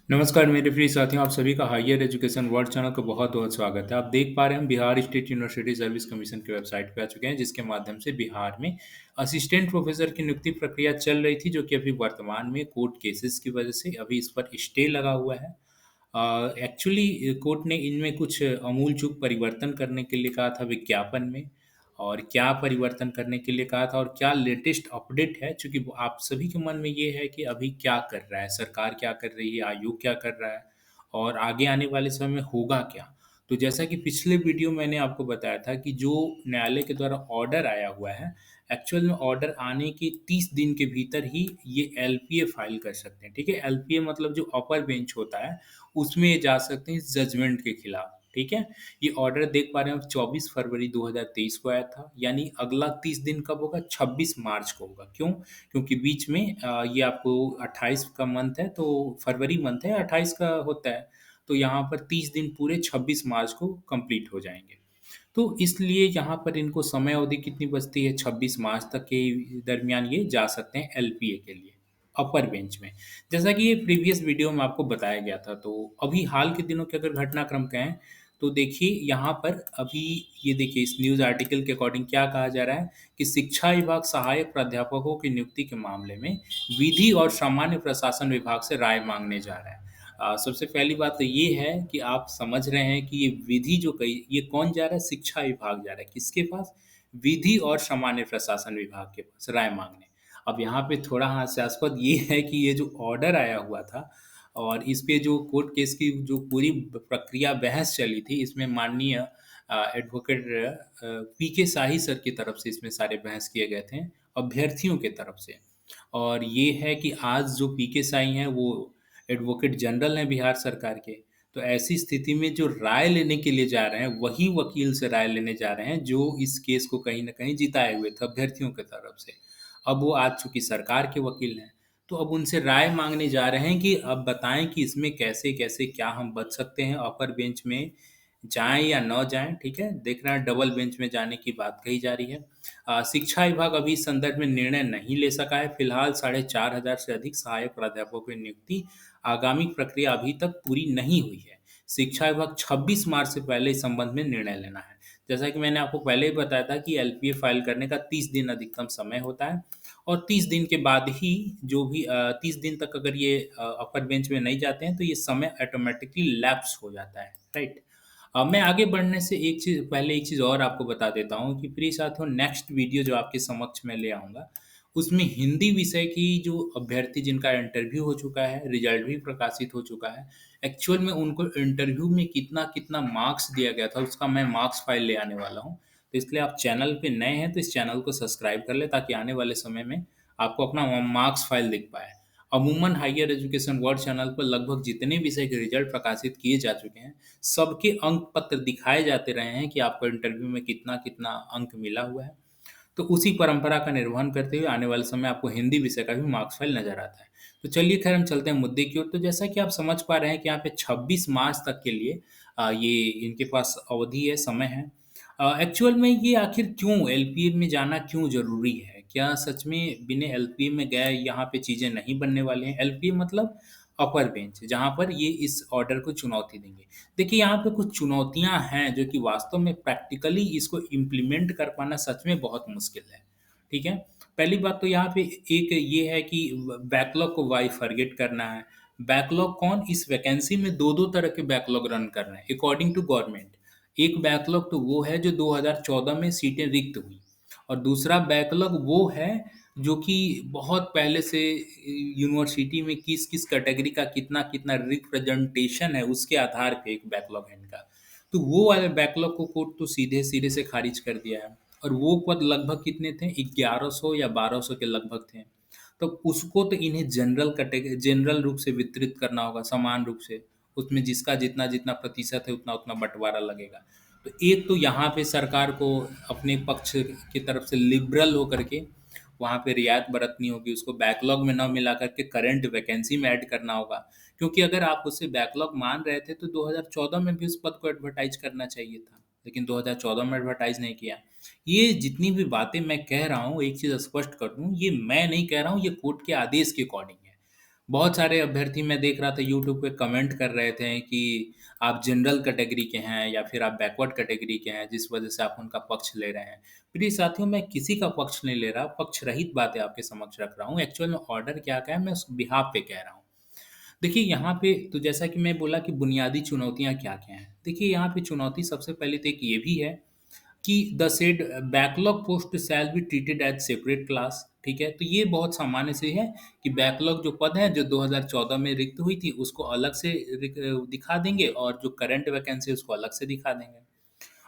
नमस्कार मेरे प्रिय साथियों, आप सभी का हायर एजुकेशन वर्ल्ड चैनल को बहुत-बहुत स्वागत है। आप देख पा रहे हैं हम Bihar state university service commission की वेबसाइट पे आ चुके हैं, जिसके माध्यम से बिहार में असिस्टेंट प्रोफेसर की नियुक्ति प्रक्रिया चल रही थी, जो कि अभी वर्तमान में कोर्ट केसेस की वजह से अभी इस पर स्टे लगा हुआ है। एक्चुअली कोर्ट ने इनमें कुछ आमूल-चूल परिवर्तन करने के लिए कहा था विज्ञापन में और क्या परिवर्तन करने के लिए कहा था और क्या लेटेस्ट अपडेट है, चूँकि आप सभी के मन में ये है कि अभी क्या कर रहा है, सरकार क्या कर रही है, आयोग क्या कर रहा है और आगे आने वाले समय में होगा क्या? तो जैसा कि पिछले वीडियो मैंने आपको बताया था कि जो न्यायालय के द्वारा ऑर्डर आया हुआ है, एक्चुअल में ऑर्डर आने के 30 दिन के भीतर ही ये एलपीए फाइल कर सकते हैं, ठीक है? एलपीए मतलब जो अपर बेंच होता है, उसमें ये जा सकते हैं जजमेंट के खिलाफ, ठीक है? ये ऑर्डर देख पा रहे हैं 24 फरवरी 2023 को आया था, यानी अगला 30 दिन कब होगा? 26 मार्च को होगा। क्यों? क्योंकि बीच में ये आपको 28 का मंथ है, तो फरवरी मंथ है, 28 का होता है, तो यहाँ पर 30 दिन पूरे 26 मार्च को कंप्लीट हो जाएँगे। तो इसलिए यहाँ पर इनको समय अवधि कितनी बचती है? 26 मार्च तक के दरमियान ये जा सकते हैं एलपीए के लिए, अपर बेंच में। जैसा कि ये प्रीवियस वीडियो में आपको बताया गया था, तो अभी हाल के दिनों के अगर घटनाक्रम कहें, तो देखिए यहाँ पर अभी ये देखिए इस न्यूज़ आर्टिकल के अकॉर्डिंग क्या कहा जा रहा है कि शिक्षा विभाग सहायक प्राध्यापकों की नियुक्ति के मामले में विधि और सामान्य प्रशासन विभाग से राय माँगने जा रहा है। सबसे पहली बात तो ये है कि आप समझ रहे हैं कि ये विधि जो कही ये कौन जा रहा है? शिक्षा विभाग जा रहा है। किसके पास? विधि और सामान्य प्रशासन विभाग के पास राय माँगने। अब यहाँ पे थोड़ा हास्यास्पद ये है कि ये जो ऑर्डर आया हुआ था और इस पे जो कोर्ट केस की जो पूरी प्रक्रिया बहस चली थी, इसमें माननीय एडवोकेट पीके शाही सर की तरफ से इसमें सारे बहस किए गए थे, अभ्यर्थियों की तरफ से। और ये है कि आज जो पीके साई हैं, वो एडवोकेट जनरल हैं बिहार सरकार के। तो ऐसी स्थिति में जो राय लेने के लिए जा रहे हैं, वही वकील से राय लेने जा रहे हैं, जो इस केस को कहीं न कहीं जिताए हुए थे अभ्यर्थियों की तरफ से। अब वो आज चूँकि सरकार के वकील हैं, तो अब उनसे राय माँगने जा रहे हैं कि अब बताएँ कि इसमें कैसे-कैसे क्या हम बच सकते हैं, अपर बेंच में जाएँ या ना जाएँ, ठीक है? देख रहे हैं डबल बेंच में जाने की बात कही जा रही है। शिक्षा विभाग अभी इस संदर्भ में निर्णय नहीं ले सका है। फिलहाल 4,500 से अधिक सहायक प्राध्यापकों की नियुक्ति आगामी प्रक्रिया अभी तक पूरी नहीं हुई है। शिक्षा विभाग 26 मार्च से पहले इस संबंध में निर्णय लेना है। जैसा कि मैंने आपको पहले ही बताया था कि एलपीए फाइल करने का 30 दिन अधिकतम समय होता है और 30 दिन के बाद ही जो भी 30 दिन तक अगर ये अपर बेंच में नहीं जाते हैं, तो ये समय ऑटोमैटिकली लैप्स हो जाता है, राइट? मैं आगे बढ़ने से एक चीज़ और आपको बता देता हूँ कि प्रिय साथियों नेक्स्ट वीडियो जो आपके समक्ष मैं ले आऊँगा, उसमें हिंदी विषय की जो अभ्यर्थी जिनका इंटरव्यू हो चुका है, रिजल्ट भी प्रकाशित हो चुका है, एक्चुअल में उनको इंटरव्यू में कितना-कितना मार्क्स दिया गया था, उसका मैं मार्क्स फाइल ले आने वाला हूँ। तो इसलिए आप चैनल पे नए हैं, तो इस चैनल को सब्सक्राइब कर लें ताकि आने वाले समय में आपको अपना मार्क्स फाइल दिख पाए। अमूमन हायर एजुकेशन वर्ल्ड चैनल पर लगभग जितने विषय के रिजल्ट प्रकाशित किए जा चुके हैं, सबके अंक पत्र दिखाए जाते रहे हैं कि आपको इंटरव्यू में कितना-कितना अंक मिला हुआ है। तो उसी परंपरा का निर्वहन करते हुए आने वाले समय आपको हिंदी विषय का भी मार्क्स फाइल नज़र आता है। तो चलिए खैर हम चलते हैं मुद्दे की ओर। तो जैसा कि आप समझ पा रहे हैं कि यहाँ पे 26 मार्च तक के लिए ये इनके पास अवधि है, समय है। एक्चुअल में ये आखिर क्यों एलपीए में जाना क्यों ज़रूरी है? क्या सच में बिना एलपीए में गए यहाँ पे चीज़ें नहीं बनने वाली हैं? एलपीए मतलब अपर बेंच, जहाँ पर ये इस ऑर्डर को चुनौती देंगे। देखिए, यहाँ पे कुछ चुनौतियाँ हैं जो कि वास्तव में प्रैक्टिकली इसको इम्प्लीमेंट कर पाना सच में बहुत मुश्किल है, ठीक है? पहली बात तो यहाँ पे एक ये है कि बैकलॉग को व्हाई फॉरगेट करना है। बैकलॉग कौन? इस वैकेंसी में 2-2 तरह के बैकलॉग रन कर रहे हैं अकॉर्डिंग टू गवर्नमेंट। एक बैकलॉग तो वो है जो 2014 में सीटें रिक्त हुई और दूसरा बैकलॉग वो है जो कि बहुत पहले से यूनिवर्सिटी में किस-किस कैटेगरी का कितना-कितना रिप्रेजेंटेशन है, उसके आधार पे एक बैकलॉग है इनका। तो वो वाले बैकलॉग को कोर्ट तो सीधे-सीधे से खारिज कर दिया है और वो पद लगभग कितने थे? 1100 या 1200 के लगभग थे। तो उसको तो इन्हें जनरल रूप से वितरित करना होगा समान रूप से। उसमें जिसका जितना-जितना प्रतिशत है उतना-उतना बँटवारा लगेगा। तो एक तो यहाँ पे सरकार को अपने पक्ष की तरफ से लिबरल होकर के वहाँ पे रियायत बरतनी होगी, उसको बैकलॉग में ना मिला करके करंट वैकेंसी में ऐड करना होगा। क्योंकि अगर आप उसे बैकलॉग मान रहे थे तो 2014 में भी उस पद को एडवर्टाइज़ करना चाहिए था, लेकिन 2014 में एडवर्टाइज़ नहीं किया। ये जितनी भी बातें मैं कह रहा हूँ, एक चीज़ स्पष्ट कर दूँ, ये मैं नहीं कह रहा हूँ, ये कोर्ट के आदेश के अकॉर्डिंग है। बहुत सारे अभ्यर्थी मैं देख रहा था यूट्यूब पे कमेंट कर रहे थे कि आप जनरल कैटेगरी के हैं या फिर आप बैकवर्ड कैटेगरी के हैं, जिस वजह से आप उनका पक्ष ले रहे हैं। प्रिय साथियों, मैं किसी का पक्ष नहीं ले रहा, पक्ष रहित बातें आपके समक्ष रख रहा हूँ। एक्चुअल में ऑर्डर क्या-क्या है, मैं उस बिहाफ़ पे कह रहा हूँ। देखिए यहाँ पे तो जैसा कि मैं बोला कि बुनियादी चुनौतियाँ क्या-क्या हैं। देखिए यहाँ पे चुनौती सबसे पहले तो एक ये भी है कि the said backlog post shall be treated as separate class. ठीक है, तो ये बहुत सामान्य से है कि बैकलॉग जो पद हैं जो 2014 में रिक्त हुई थी उसको अलग से दिखा देंगे और जो करंट वैकेंसी है उसको अलग से दिखा देंगे।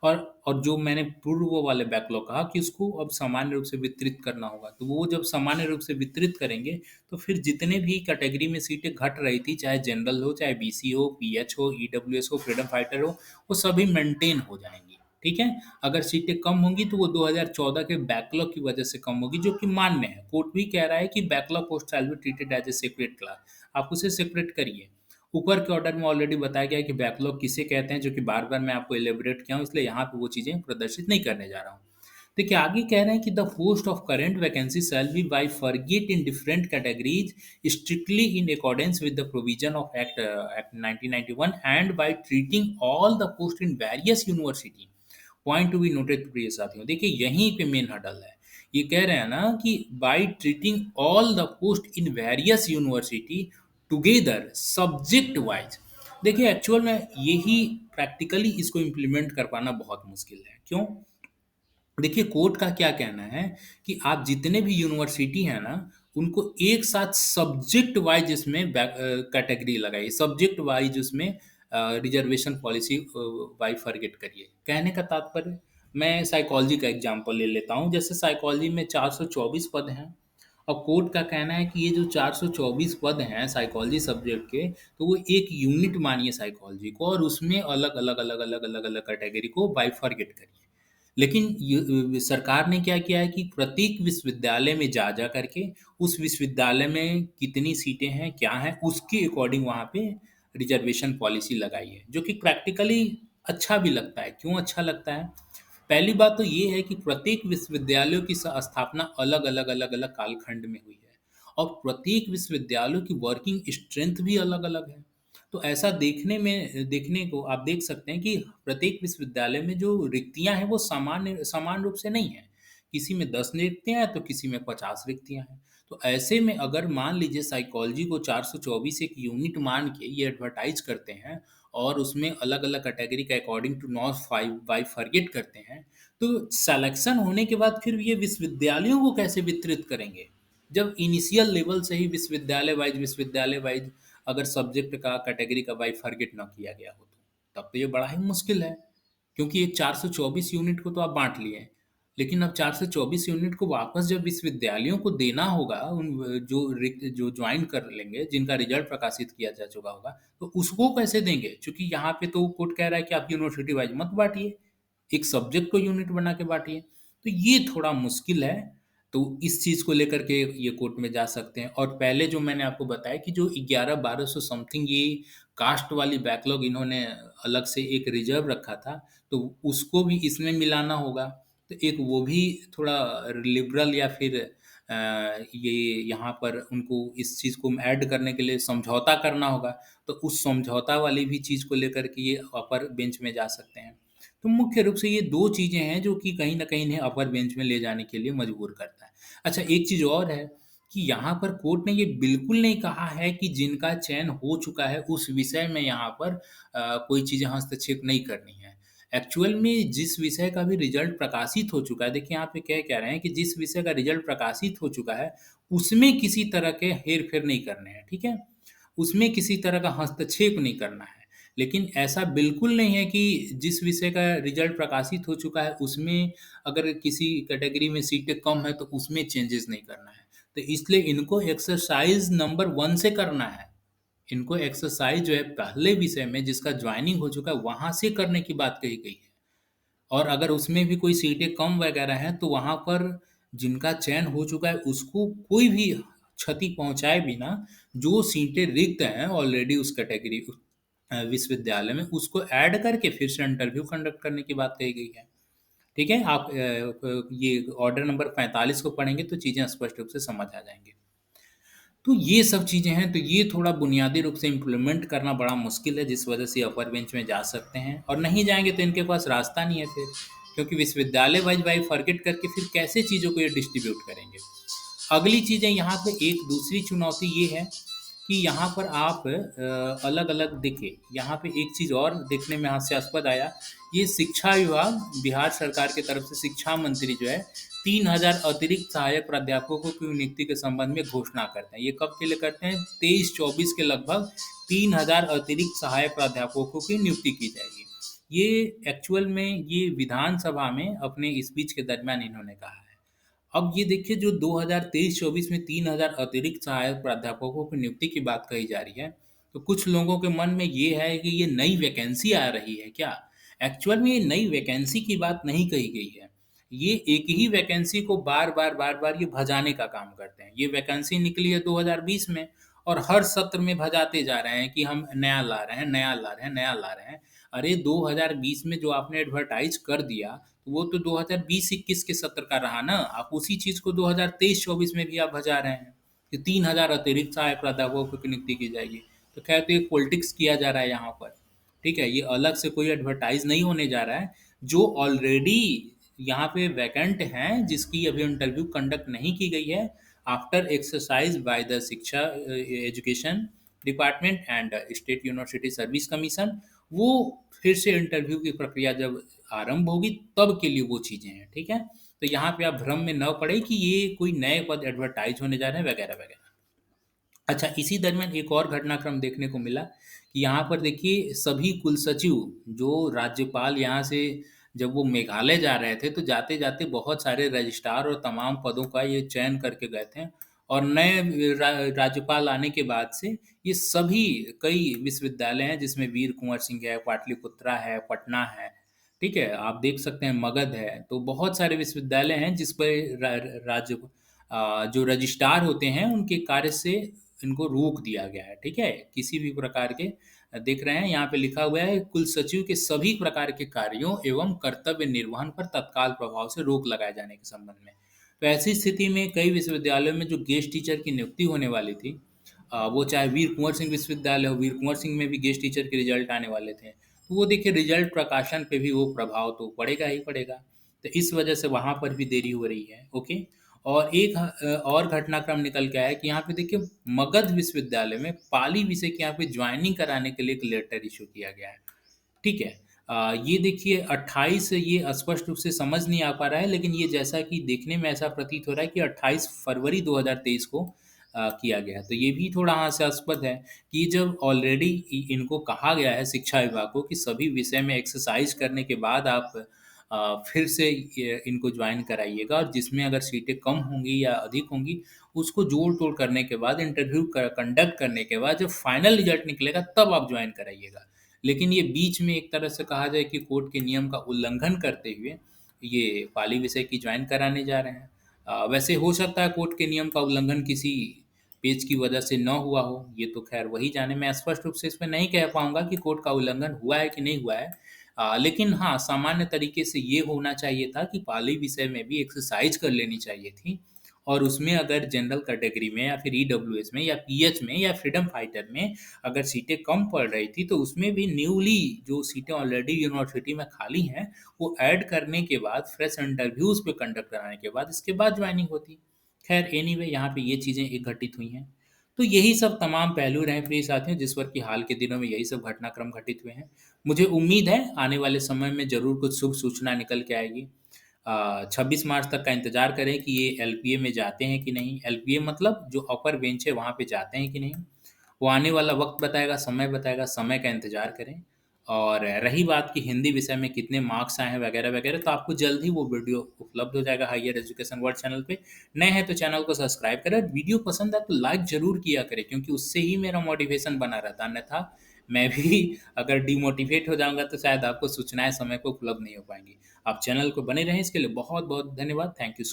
और और जो मैंने पूर्व वाले बैकलॉग कहा कि उसको अब सामान्य रूप से वितरित करना होगा, तो वो जब सामान्य रूप से वितरित करेंगे तो फिर जितने भी कैटेगरी में सीटें घट रही थी, चाहे जनरल हो, चाहे बीसी हो, पीएच हो, ईडब्ल्यूएस हो, फ्रीडम फाइटर हो, वो सभी मेंटेन हो जाएंगी। ठीक है, अगर सीटें कम होंगी तो वो 2014 के बैकलॉग की वजह से कम होगी, जो कि मान्य है। कोर्ट भी कह रहा है कि backlog post shall be treated as a separate class, आप उसे सेपरेट करिए। ऊपर के ऑर्डर में ऑलरेडी बताया गया है कि बैकलॉग किसे कहते हैं, जो कि बार-बार मैं आपको इलैबोरेट किया हूँ, इसलिए यहाँ पे वो चीज़ें प्रदर्शित नहीं करने जा रहा हूँ। देखिए आगे कह रहे हैं कि the post of current vacancy shall be bifurcated in different categories strictly in accordance with the provision of act 1991 and by treating all the post in various university. Point to be noted प्रिय साथियों, देखिए यहीं पे main huddle है। ये कह रहे हैं ना कि bye treating all the post in various university together subject wise. देखिए एक्चुअल में यही प्रैक्टिकली इसको इम्प्लीमेंट कर पाना बहुत मुश्किल है। क्यों? देखिए कोर्ट का क्या कहना है कि आप जितने भी यूनिवर्सिटी हैं ना, उनको एक साथ सब्जेक्ट वाइज इसमें कैटेगरी लगाइए, सब्जेक्ट वाइज उसमें रिजर्वेशन पॉलिसी बाइफरगेट करिए। कहने का तात्पर्य, मैं साइकोलॉजी का एग्जांपल ले लेता हूँ। जैसे साइकोलॉजी में 424 पद हैं। अब कोर्ट का कहना है कि ये जो 424 पद हैं साइकोलॉजी सब्जेक्ट के, तो वो एक यूनिट मानिए साइकोलॉजी को, और उसमें अलग अलग अलग अलग अलग अलग कैटेगरी को बाइफरगेट करिए। लेकिन सरकार ने क्या किया है कि प्रत्येक विश्वविद्यालय में जा जा करके उस विश्वविद्यालय में कितनी सीटें हैं, क्या हैं, उसके अकॉर्डिंग वहाँ पे रिजर्वेशन पॉलिसी लगाई है, जो कि प्रैक्टिकली अच्छा भी लगता है। क्यों अच्छा लगता है? पहली बात तो ये है कि प्रत्येक विश्वविद्यालयों की स्थापना अलग अलग अलग अलग कालखंड में हुई है, और प्रत्येक विश्वविद्यालयों की वर्किंग स्ट्रेंथ भी अलग अलग है। तो ऐसा देखने को आप देख सकते हैं कि प्रत्येक विश्वविद्यालय में जो रिक्तियां हैं वो समान रूप से नहीं है। किसी में 10 रिक्तियां हैं तो किसी में 50 रिक्तियां हैं। तो ऐसे में अगर मान लीजिए साइकोलॉजी को 424 एक यूनिट मान के ये एडवर्टाइज करते हैं और उसमें अलग अलग कैटेगरी का according to not five bifurcate करते हैं, तो सिलेक्शन होने के बाद फिर ये विश्वविद्यालयों को कैसे वितरित करेंगे, जब इनिशियल लेवल से ही विश्वविद्यालय वाइज अगर सब्जेक्ट का कैटेगरी का बाइफरगेट ना किया गया हो, तो तब तो ये बड़ा ही मुश्किल है। क्योंकि ये 424 यूनिट को तो आप बांट लिए, लेकिन अब 424 यूनिट को वापस जब विश्वविद्यालयों को देना होगा, उन जो ज्वाइन कर लेंगे, जिनका रिजल्ट प्रकाशित किया जा चुका होगा, तो उसको कैसे देंगे? क्योंकि यहाँ पे तो कोर्ट कह रहा है कि आप यूनिवर्सिटी वाइज मत बांटिए, एक सब्जेक्ट को यूनिट बना के बांटिए। तो ये थोड़ा मुश्किल है। तो इस चीज़ को लेकर के ये कोर्ट में जा सकते हैं। और पहले जो मैंने आपको बताया कि जो 11-1200 समथिंग ये कास्ट वाली बैकलॉग इन्होंने अलग से एक रिजर्व रखा था, तो उसको भी इसमें मिलाना होगा। तो एक वो भी थोड़ा लिबरल या फिर ये यहाँ पर उनको इस चीज़ को ऐड करने के लिए समझौता करना होगा। तो उस समझौता वाली भी चीज़ को लेकर के ये अपर बेंच में जा सकते हैं। तो मुख्य रूप से ये 2 चीज़ें हैं जो कि कहीं न कहीं इन्हें अपर बेंच में ले जाने के लिए मजबूर करता है। अच्छा, एक चीज़ और है कि यहाँ पर कोर्ट ने ये बिल्कुल नहीं कहा है कि जिनका चयन हो चुका है उस विषय में यहाँ पर कोई चीज़ें हस्तक्षेप नहीं करनी है। एक्चुअल में जिस विषय का भी रिजल्ट प्रकाशित हो चुका है, देखिए यहाँ पे कह रहे हैं कि जिस विषय का रिजल्ट प्रकाशित हो चुका है, उसमें किसी तरह के हेर-फेर नहीं करने हैं, ठीक है? उसमें किसी तरह का हस्तक्षेप नहीं करना है। लेकिन ऐसा बिल्कुल नहीं है कि जिस विषय का रिजल्ट प्रकाशित हो चुका है, उसमें अगर किसी कैटेगरी में सीटें कम हैं, तो उसमें चेंजेस नहीं करना है। तो इसलिए इनको एक्सरसाइज़ नंबर 1 से करना है। इनको एक्सरसाइज़ जो है पहले विषय में जिसका जॉइनिंग हो चुका है, वहाँ से करने की बात कही गई है। और अगर उसमें भी कोई सीटें कम वगैरह हैं, तो वहाँ पर जिनका चयन हो चुका है, उसको कोई भी क्षति पहुँचाए बिना जो सीटें रिक्त हैं ऑलरेडी उस कैटेगरी विश्वविद्यालय में, उसको ऐड करके फिर से इंटरव्यू कंडक्ट करने की बात कही गई है। ठीक है? आप ये ऑर्डर नंबर 45 को पढ़ेंगे तो चीज़ें स्पष्ट रूप से समझ आ जाएँगी। तो ये सब चीज़ें हैं, तो ये थोड़ा बुनियादी रूप से इम्प्लीमेंट करना बड़ा मुश्किल है, जिस वजह से अपर बेंच में जा सकते हैं और नहीं जाएँगे तो इनके पास रास्ता नहीं है फिर, क्योंकि विश्वविद्यालय वाइज़ भाई फॉरगेट करके फिर कैसे चीज़ों को ये डिस्ट्रीब्यूट करेंगे। अगली चीज़ें यहाँ पे एक दूसरी चुनौती ये है कि यहाँ पर आप अलग-अलग देखिए, यहाँ पे एक चीज़ और देखने में हास्यास्पद आया, ये शिक्षा विभाग बिहार सरकार की तरफ से शिक्षा मंत्री जो है 3000 अतिरिक्त सहायक प्राध्यापकों की नियुक्ति के संबंध में घोषणा करते हैं। ये कब के लिए करते हैं? 23-24 के लगभग 3000 अतिरिक्त सहायक प्राध्यापकों की नियुक्ति की जाएगी। ये एक्चुअल में ये विधानसभा में अपने स्पीच के दरमियान इन्होंने कहा है। अब ये देखिए, जो 2023-24 में 3000 अतिरिक्त सहायक प्राध्यापकों की नियुक्ति की बात कही जा रही है, तो कुछ लोगों के मन में ये है कि ये नई वैकेंसी आ रही है क्या? एक्चुअल में ये नई वैकेंसी की बात नहीं कही गई है। ये एक ही वैकेंसी को बार-बार ये भजाने का काम करते हैं। ये वैकेंसी निकली है 2020 में और हर सत्र में भजाते जा रहे हैं कि हम नया ला रहे हैं, नया ला रहे हैं, नया ला रहे हैं। अरे 2020 में जो आपने एडवर्टाइज़ कर दिया, वो तो 2020-21 के सत्र का रहा ना, आप उसी चीज़ को 2023-24 में भी आप भजा रहे हैं कि 3000 अतिरिक्त सहायक प्राध्यापकों की नियुक्ति की जाएगी। तो खैर, तो ये पॉलिटिक्स किया जा रहा है यहाँ पर, ठीक है? ये अलग से कोई एडवर्टाइज नहीं होने जा रहा है, जो ऑलरेडी यहाँ पे वैकेंट हैं, जिसकी अभी इंटरव्यू कंडक्ट नहीं की गई है, आफ्टर एक्सरसाइज बाय द शिक्षा education department and state university service commission, वो फिर से इंटरव्यू की प्रक्रिया जब आरंभ होगी तब के लिए वो चीज़ें हैं, ठीक है? तो यहाँ पे आप भ्रम में न पड़े कि ये कोई नए पद एडवर्टाइज होने जा रहे हैं वगैरह वगैरह। अच्छा, इसी दरमियान एक और घटनाक्रम देखने को मिला कि यहाँ पर देखिए, सभी कुलसचिव जो राज्यपाल यहाँ से जब वो मेघालय जा रहे थे, तो जाते-जाते बहुत सारे रजिस्ट्रार और तमाम पदों का ये चयन करके गए थे और नए राज्यपाल आने के बाद से ये सभी कई विश्वविद्यालय हैं, जिसमें वीर कुँवर सिंह है, पाटलिपुत्रा है, पटना है, ठीक है? आप देख सकते हैं मगध है, तो बहुत सारे विश्वविद्यालय हैं जिस पर जो रजिस्ट्रार होते हैं उनके कार्य से इनको रोक दिया गया है, ठीक है? किसी भी प्रकार के देख रहे हैं यहाँ पे लिखा हुआ है, कुल सचिव के सभी प्रकार के कार्यों एवं कर्तव्य निर्वहन पर तत्काल प्रभाव से रोक लगाए जाने के संबंध में। तो ऐसी स्थिति में कई विश्वविद्यालयों में जो गेस्ट टीचर की नियुक्ति होने वाली थी, वो चाहे वीर कुँवर सिंह विश्वविद्यालय हो, वीर कुँवर सिंह में भी गेस्ट टीचर के रिजल्ट आने वाले थे। तो वो देखिए, रिजल्ट प्रकाशन पे भी वो प्रभाव तो पड़ेगा ही पड़ेगा। तो इस वजह से वहाँ पर भी देरी हो रही है, ओके? और एक और घटनाक्रम निकल के आया है कि यहाँ पे देखिए, मगध विश्वविद्यालय में पाली विषय की यहाँ पे ज्वाइनिंग कराने के लिए एक लेटर इश्यू किया गया है, ठीक है? ये देखिए 28, ये स्पष्ट रूप से समझ नहीं आ पा रहा है, लेकिन ये जैसा कि देखने में ऐसा प्रतीत हो रहा है कि 28 फरवरी 2023 को किया गया है। तो ये भी थोड़ा हास्यास्पद है कि जब ऑलरेडी इनको कहा गया है शिक्षा विभाग को कि सभी विषय में एक्सरसाइज करने के बाद आप फिर से इनको ज्वाइन कराइएगा, और जिसमें अगर सीटें कम होंगी या अधिक होंगी, उसको जोड़ तोड़ करने के बाद, इंटरव्यू कंडक्ट करने के बाद जब फाइनल रिजल्ट निकलेगा तब आप ज्वाइन कराइएगा। लेकिन ये बीच में एक तरह से कहा जाए कि कोर्ट के नियम का उल्लंघन करते हुए ये पाली विषय की ज्वाइन कराने जा रहे हैं। वैसे हो सकता है कोर्ट के नियम का उल्लंघन किसी पेज की वजह से न हुआ हो, ये तो खैर वही जाने। मैं स्पष्ट रूप से इसमें नहीं कह पाऊंगा कि कोर्ट का उल्लंघन हुआ है कि नहीं हुआ है। लेकिन हाँ, सामान्य तरीके से ये होना चाहिए था कि पाली विषय में भी एक्सरसाइज कर लेनी चाहिए थी, और उसमें अगर जनरल कैटेगरी में या फिर ईडब्ल्यूएस में या पीएच में या फ्रीडम फाइटर में अगर सीटें कम पड़ रही थी, तो उसमें भी न्यूली जो सीटें ऑलरेडी यूनिवर्सिटी में खाली हैं, वो ऐड करने के बाद, फ्रेश इंटरव्यूज पे कंडक्ट कराने के बाद, इसके बाद ज्वाइनिंग होती। खैर एनीवे, यहाँ पे ये चीज़ें एक घटित हुई हैं। तो यही सब तमाम पहलू रहे प्रिय साथियों, जिस पर कि हाल के दिनों में यही सब घटनाक्रम घटित हुए हैं। मुझे उम्मीद है आने वाले समय में ज़रूर कुछ शुभ सूचना निकल के आएगी। 26 मार्च तक का इंतज़ार करें कि ये एलपीए में जाते हैं कि नहीं। एलपीए मतलब जो अपर बेंच है, वहाँ पे जाते हैं कि नहीं, वो आने वाला वक्त बताएगा, समय बताएगा, समय का इंतज़ार करें। और रही बात कि हिंदी विषय में कितने मार्क्स आए हैं वगैरह वगैरह, तो आपको जल्द ही वो वीडियो उपलब्ध हो जाएगा हायर एजुकेशन वर्ल्ड चैनल पे। नए हैं तो चैनल को सब्सक्राइब करें, वीडियो पसंद आए तो लाइक ज़रूर किया करें, क्योंकि उससे ही मेरा मोटिवेशन बना रहता है। अन्यथा मैं भी अगर डिमोटिवेट हो जाऊंगा तो शायद आपको सूचनाएं समय को उपलब्ध नहीं हो पाएंगी। आप चैनल को बने रहें, इसके लिए बहुत बहुत धन्यवाद। Thank you.